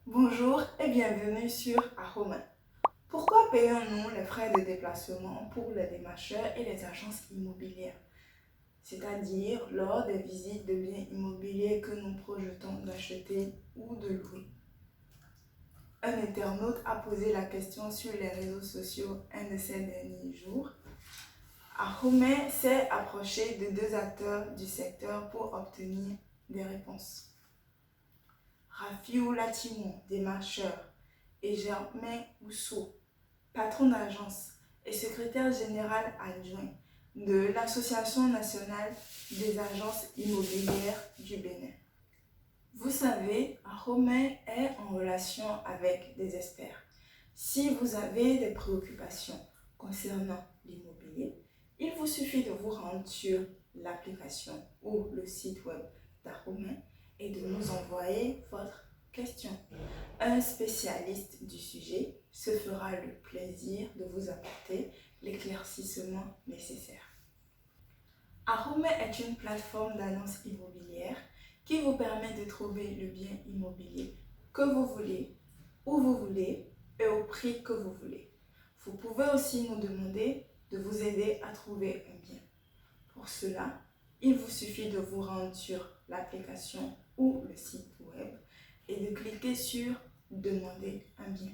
Bonjour et bienvenue sur Aroma. Pourquoi payons-nous les frais de déplacement pour les démarcheurs et les agences immobilières, c'est-à-dire lors des visites de biens immobiliers que nous projetons d'acheter ou de louer? Un internaute a posé la question sur les réseaux sociaux un de ces derniers jours. Aroma s'est approché de deux acteurs du secteur pour obtenir des réponses. Rafiou Latimon, démarcheur, et Germain Ousso, patron d'agence et secrétaire général adjoint de l'Association nationale des agences immobilières du Bénin. Vous savez, Aroma est en relation avec des experts. Si vous avez des préoccupations concernant l'immobilier, il vous suffit de vous rendre sur l'application ou le site web d'Aroma et de nous envoyer votre question. Un spécialiste du sujet se fera le plaisir de vous apporter l'éclaircissement nécessaire. Aroma est une plateforme d'annonces immobilières qui vous permet de trouver le bien immobilier que vous voulez, où vous voulez et au prix que vous voulez. Vous pouvez aussi nous demander de vous aider à trouver un bien. Pour cela, il vous suffit de vous rendre sur l'application ou le site web et de cliquer sur « Demander un bien ».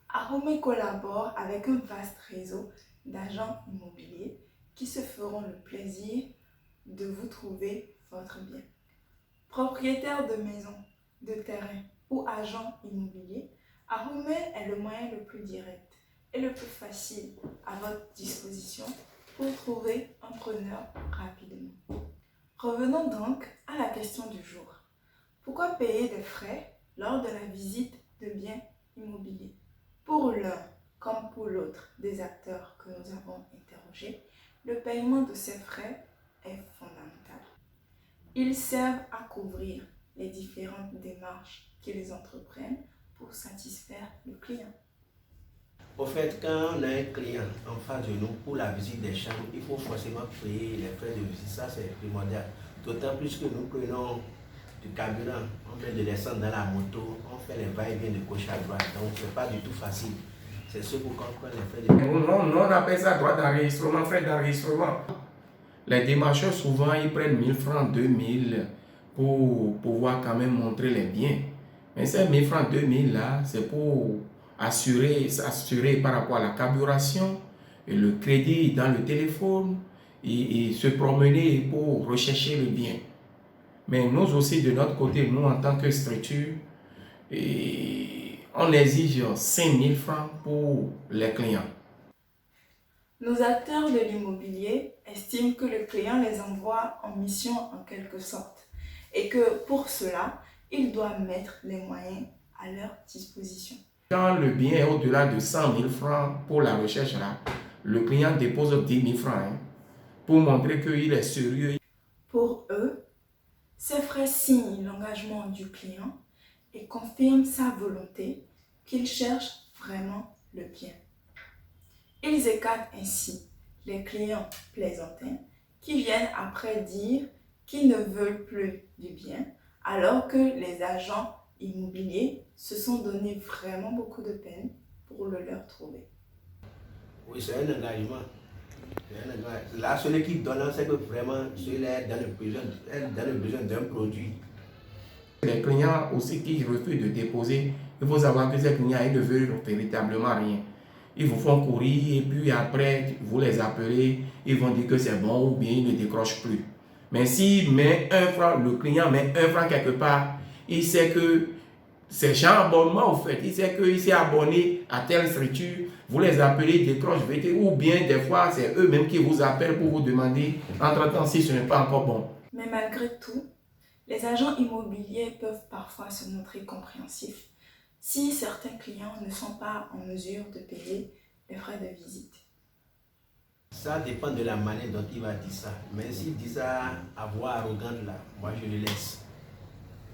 Aroma collabore avec un vaste réseau d'agents immobiliers qui se feront le plaisir de vous trouver votre bien. Propriétaire de maisons, de terrains ou agent immobilier, Aroma est le moyen le plus direct et le plus facile à votre disposition pour trouver un preneur rapidement. Revenons donc à la question du jour. Pourquoi payer des frais lors de la visite de biens immobiliers? Pour l'un comme pour l'autre des acteurs que nous avons interrogés, le paiement de ces frais est fondamental. Ils servent à couvrir les différentes démarches qu'ils entreprennent pour satisfaire le client. Au fait, quand on a un client en face de nous pour la visite des chambres, il faut forcément payer les frais de visite. Ça, c'est primordial. D'autant plus que nous prenons du carburant, on met de l'essence dans la moto, on fait les va-et-vient de gauche à droite. Donc, ce n'est pas du tout facile. C'est ce pourquoi on prend les frais de visite. Non, on appelle ça droit d'enregistrement, frais d'enregistrement. Les démarcheurs, souvent, ils prennent 1000 francs, 2000 pour pouvoir quand même montrer les biens. Mais ces 1000 francs, 2000 là, c'est pour s'assurer par rapport à la carburation, et le crédit dans le téléphone et se promener pour rechercher le bien. Mais nous aussi, de notre côté, nous en tant que structure, on exige 5000 francs pour les clients. Nos acteurs de l'immobilier estiment que le client les envoie en mission en quelque sorte et que pour cela, ils doivent mettre les moyens à leur disposition. Quand le bien est au-delà de 100 000 francs pour la recherche, là, le client dépose 10 000 francs pour montrer qu'il est sérieux. Pour eux, ces frais signent l'engagement du client et confirment sa volonté qu'il cherche vraiment le bien. Ils écartent ainsi les clients plaisantins qui viennent après dire qu'ils ne veulent plus du bien alors que les agents immobiliers se sont donné vraiment beaucoup de peine pour le leur trouver. Oui, c'est un engagement. Là, celui qui donne, c'est que vraiment, celui-là est dans le besoin d'un produit. Les clients aussi qui refusent de déposer, il faut savoir que ces clients, ils ne veulent véritablement rien. Ils vous font courir et puis après, vous les appelez, ils vont dire que c'est bon ou bien ils ne décrochent plus. Mais s'il met un franc, le client met un franc quelque part, il sait que c'est genre abonnement au fait. Il sait qu'il s'est abonné à telle structure, vous les appelez, ils décrochent, ou bien des fois c'est eux-mêmes qui vous appellent pour vous demander entre-temps si ce n'est pas encore bon. Mais malgré tout, les agents immobiliers peuvent parfois se montrer compréhensifs si certains clients ne sont pas en mesure de payer les frais de visite. Ça dépend de la manière dont il va dire ça. Mais s'il dit ça à voix arrogante, là, moi je le laisse.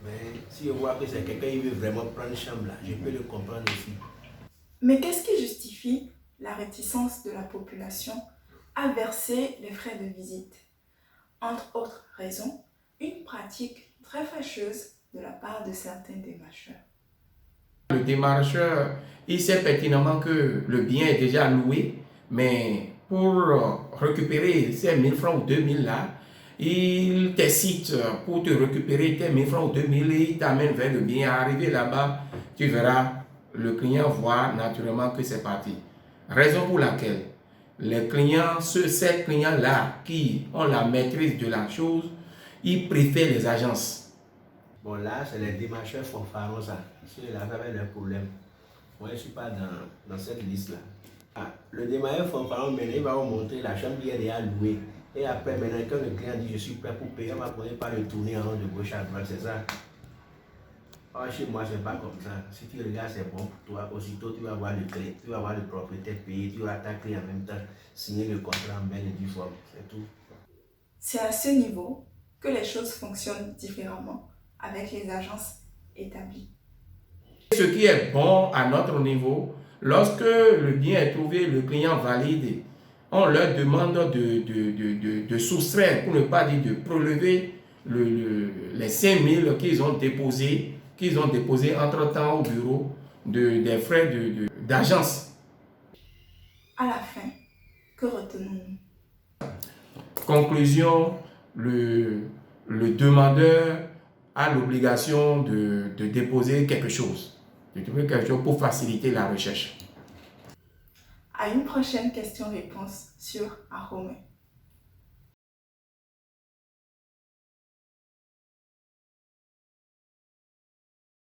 Mais si je vois que c'est quelqu'un qui veut vraiment prendre une chambre, là, je peux le comprendre aussi. Mais qu'est-ce qui justifie la réticence de la population à verser les frais de visite? Entre autres raisons, une pratique très fâcheuse de la part de certains démarcheurs. Le démarcheur, il sait pertinemment que le bien est déjà loué, mais pour récupérer ces 1000 francs ou 2000 là, il t'incite pour te récupérer tes 1000 francs ou 2000 et il t'amène vers le bien. Arrivé là-bas, tu verras, le client voit naturellement que c'est parti. Raison pour laquelle les clients, ces clients-là qui ont la maîtrise de la chose, ils préfèrent les agences. Bon, là, c'est les démarcheurs fanfarons, ça. Ceux-là avaient leurs problèmes. Moi, je ne suis pas dans cette liste-là. Ah, le démarcheur fanfaron, maintenant, il va vous montrer la chambre qui est déjà louée. Et après, maintenant, quand le client dit je suis prêt pour payer, on va commencer par le tourner en haut de gauche à droite, c'est ça. Oh, chez moi, c'est pas comme ça. Si tu regardes, c'est bon pour toi. Aussitôt, tu vas voir le clé, tu vas voir le propriétaire payer, tu vas ta clé en même temps, signer le contrat en belle et due forme. C'est tout. C'est à ce niveau que les choses fonctionnent différemment avec les agences établies. Ce qui est bon à notre niveau, lorsque le bien est trouvé, le client valide, on leur demande de soustraire, pour ne pas dire de prélever les 5000 qu'ils ont déposés entre-temps au bureau des frais d'agence. À la fin, que retenons-nous? Conclusion, le demandeur a l'obligation de déposer quelque chose, pour faciliter la recherche. À une prochaine question-réponse sur Ahome.